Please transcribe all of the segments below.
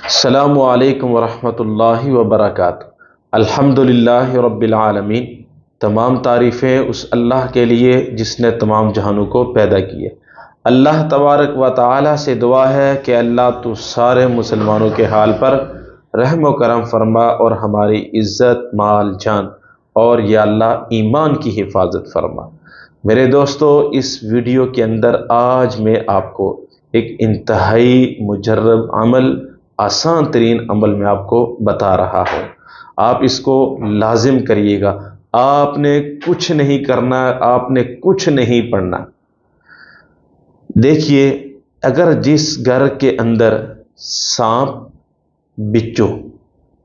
السلام علیکم ورحمۃ اللہ وبرکاتہ۔ الحمدللہ رب العالمین، تمام تعریفیں اس اللہ کے لیے جس نے تمام جہانوں کو پیدا کیے۔ اللہ تبارک و تعالی سے دعا ہے کہ اللہ تو سارے مسلمانوں کے حال پر رحم و کرم فرما اور ہماری عزت، مال، جان اور یا اللہ ایمان کی حفاظت فرما۔ میرے دوستو، اس ویڈیو کے اندر آج میں آپ کو ایک انتہائی مجرب عمل، آسان ترین عمل میں آپ کو بتا رہا ہوں۔ آپ اس کو لازم کریے گا۔ آپ نے کچھ نہیں کرنا، آپ نے کچھ نہیں پڑھنا۔ دیکھیے، اگر جس گھر کے اندر سانپ، بچھو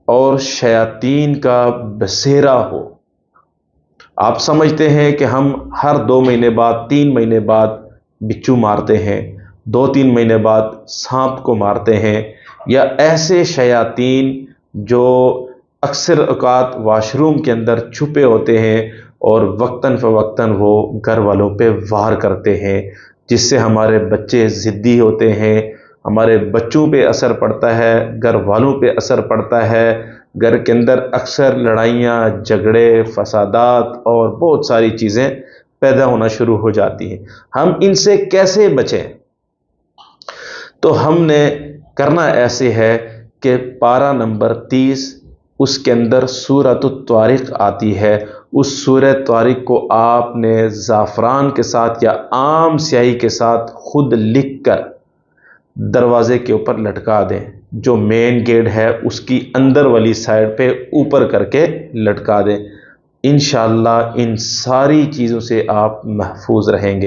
اور شیاطین کا بسیرا ہو، آپ سمجھتے ہیں کہ ہم ہر 2 مہینے بعد، 3 مہینے بعد بچھو مارتے ہیں، 2-3 مہینے بعد سانپ کو مارتے ہیں، یا ایسے شیاطین جو اکثر اوقات واش روم کے اندر چھپے ہوتے ہیں اور وقتاً فوقتاً وہ گھر والوں پہ وار کرتے ہیں، جس سے ہمارے بچے ضدی ہوتے ہیں، ہمارے بچوں پہ اثر پڑتا ہے، گھر والوں پہ اثر پڑتا ہے، گھر کے اندر اکثر لڑائیاں، جھگڑے، فسادات اور بہت ساری چیزیں پیدا ہونا شروع ہو جاتی ہیں۔ ہم ان سے کیسے بچیں؟ تو ہم نے کرنا ایسے ہے کہ پارہ نمبر 30 اس کے اندر سورۃ الطارق آتی ہے، اس سورۃ طارق کو آپ نے زعفران کے ساتھ یا عام سیاہی کے ساتھ خود لکھ کر دروازے کے اوپر لٹکا دیں۔ جو مین گیٹ ہے اس کی اندر والی سائڈ پہ اوپر کر کے لٹکا دیں۔ انشاءاللہ ان ساری چیزوں سے آپ محفوظ رہیں گے۔